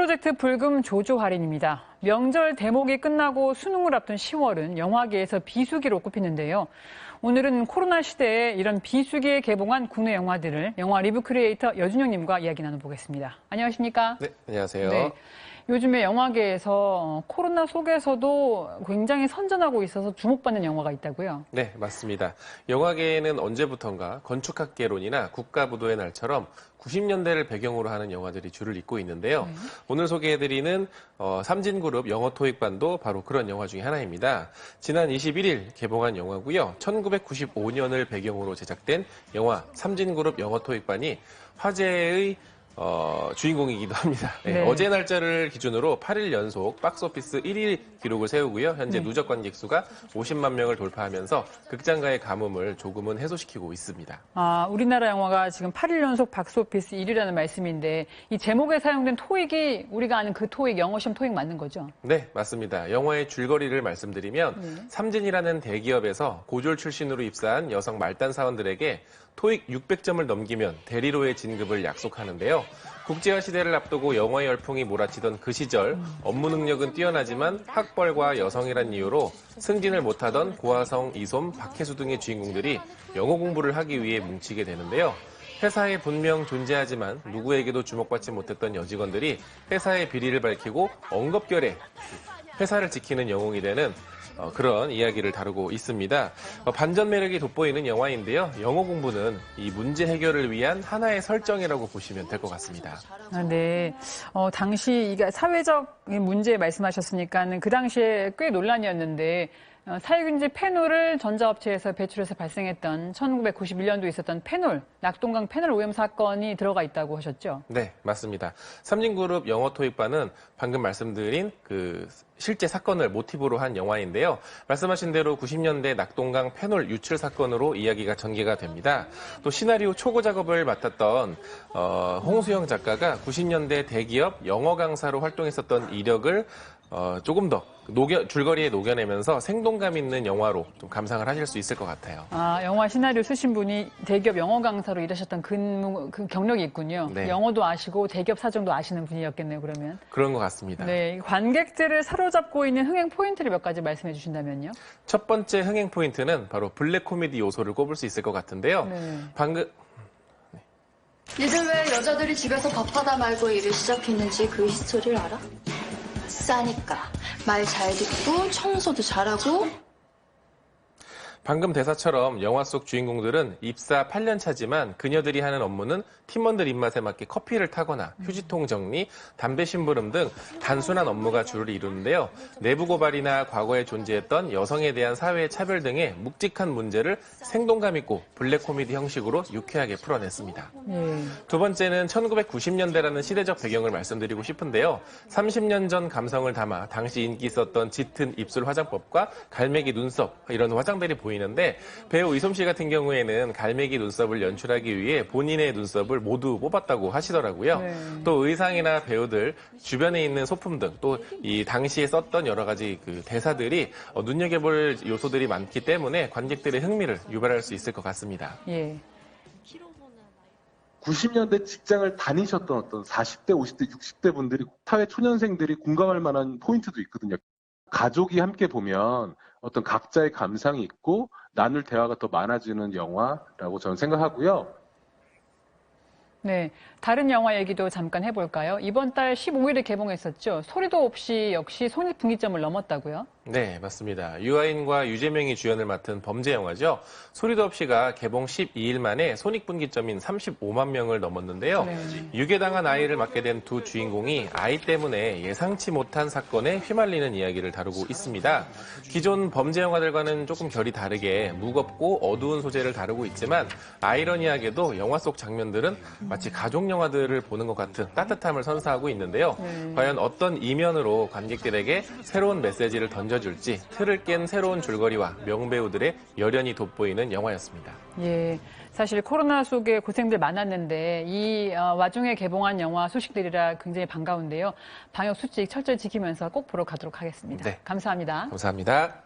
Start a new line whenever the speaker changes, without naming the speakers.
프로젝트 불금 조조 할인입니다. 명절 대목이 끝나고 수능을 앞둔 10월은 영화계에서 비수기로 꼽히는데요. 오늘은 코로나 시대에 이런 비수기에 개봉한 국내 영화들을 영화 리뷰 크리에이터 여준영님과 이야기 나눠보겠습니다. 안녕하십니까?
네, 안녕하세요.
네. 요즘에 영화계에서 코로나 속에서도 굉장히 선전하고 있어서 주목받는 영화가 있다고요?
네, 맞습니다. 영화계에는 언제부턴가 건축학개론이나 국가부도의 날처럼 90년대를 배경으로 하는 영화들이 줄을 잇고 있는데요. 오늘 소개해드리는 삼진그룹 영어 토익반도 바로 그런 영화 중에 하나입니다. 지난 21일 개봉한 영화고요. 1995년을 배경으로 제작된 영화 삼진그룹 영어 토익반이 화제의 주인공이기도 합니다. 네, 어제 날짜를 기준으로 8일 연속 박스오피스 1위 기록을 세우고요. 현재 누적 관객 수가 50만 명을 돌파하면서 극장가의 가뭄을 조금은 해소시키고 있습니다.
우리나라 영화가 지금 8일 연속 박스오피스 1위라는 말씀인데 이 제목에 사용된 토익이 우리가 아는 그 토익, 영어 시험 토익 맞는 거죠?
네, 맞습니다. 영화의 줄거리를 말씀드리면 삼진이라는 대기업에서 고졸 출신으로 입사한 여성 말단 사원들에게 토익 600점을 넘기면 대리로의 진급을 약속하는데요. 국제화 시대를 앞두고 영어의 열풍이 몰아치던 그 시절 업무 능력은 뛰어나지만 학벌과 여성이란 이유로 승진을 못하던 고아성, 이솜, 박혜수 등의 주인공들이 영어 공부를 하기 위해 뭉치게 되는데요. 회사에 분명 존재하지만 누구에게도 주목받지 못했던 여직원들이 회사의 비리를 밝히고 엉겁결에 회사를 지키는 영웅이 되는 그런 이야기를 다루고 있습니다. 반전 매력이 돋보이는 영화인데요. 영어 공부는 이 문제 해결을 위한 하나의 설정이라고 보시면 될 것 같습니다.
네. 당시 이게 사회적 문제 말씀하셨으니까는 그 당시에 꽤 논란이었는데 사회균지 페놀을 전자업체에서 배출해서 발생했던 1991년도에 있었던 페놀, 낙동강 페놀 오염 사건이 들어가 있다고 하셨죠?
네, 맞습니다. 삼진그룹 영어 토익반은 방금 말씀드린 그 실제 사건을 모티브로 한 영화인데요. 말씀하신 대로 90년대 낙동강 페놀 유출 사건으로 이야기가 전개가 됩니다. 또 시나리오 초고 작업을 맡았던 홍수영 작가가 90년대 대기업 영어 강사로 활동했었던 이력을 조금 더 줄거리에 녹여내면서 생동감 있는 영화로 좀 감상을 하실 수 있을 것 같아요.
영화 시나리오 쓰신 분이 대기업 영어 강사로 일하셨던 그 경력이 있군요.
네.
영어도 아시고 대기업 사정도 아시는 분이었겠네요, 그러면.
그런 것 같습니다.
네, 관객들을 사로잡고 있는 흥행 포인트를 몇 가지 말씀해 주신다면요?
첫 번째 흥행 포인트는 바로 블랙 코미디 요소를 꼽을 수 있을 것 같은데요.
니들 왜 여자들이 집에서 밥하다 말고 일을 시작했는지 그 히스토리를 알아? 싸니까 말 잘 듣고 청소도 잘하고.
방금 대사처럼 영화 속 주인공들은 입사 8년 차지만 그녀들이 하는 업무는 팀원들 입맛에 맞게 커피를 타거나 휴지통 정리, 담배 심부름 등 단순한 업무가 주를 이루는데요. 내부 고발이나 과거에 존재했던 여성에 대한 사회의 차별 등의 묵직한 문제를 생동감 있고 블랙 코미디 형식으로 유쾌하게 풀어냈습니다. 두 번째는 1990년대라는 시대적 배경을 말씀드리고 싶은데요. 30년 전 감성을 담아 당시 인기 있었던 짙은 입술 화장법과 갈매기 눈썹 이런 화장들이 보이는데 배우 이솜 씨 같은 경우에는 갈매기 눈썹을 연출하기 위해 본인의 눈썹을 모두 뽑았다고 하시더라고요. 또 의상이나 배우들, 주변에 있는 소품 등 또 이 당시에 썼던 여러 가지 그 대사들이 눈여겨볼 요소들이 많기 때문에 관객들의 흥미를 유발할 수 있을 것 같습니다.
90년대 직장을 다니셨던 어떤 40대, 50대, 60대 분들이 사회 초년생들이 공감할 만한 포인트도 있거든요. 가족이 함께 보면 어떤 각자의 감상이 있고 나눌 대화가 더 많아지는 영화라고 저는 생각하고요.
네, 다른 영화 얘기도 잠깐 해볼까요? 이번 달 15일에 개봉했었죠. 소리도 없이 역시 손익분기점을 넘었다고요?
네, 맞습니다. 유아인과 유재명이 주연을 맡은 범죄 영화죠. 소리도 없이가 개봉 12일 만에 손익분기점인 35만 명을 넘었는데요. 유괴당한 아이를 맡게 된 두 주인공이 아이 때문에 예상치 못한 사건에 휘말리는 이야기를 다루고 있습니다. 기존 범죄 영화들과는 조금 결이 다르게 무겁고 어두운 소재를 다루고 있지만 아이러니하게도 영화 속 장면들은 마치 가족 영화들을 보는 것 같은 따뜻함을 선사하고 있는데요. 과연 어떤 이면으로 관객들에게 새로운 메시지를 던져줄지 틀을 깬 새로운 줄거리와 명배우들의 열연이 돋보이는 영화였습니다.
예, 사실 코로나 속에 고생들 많았는데 이 와중에 개봉한 영화 소식들이라 굉장히 반가운데요. 방역 수칙 철저히 지키면서 꼭 보러 가도록 하겠습니다.
네.
감사합니다.
감사합니다.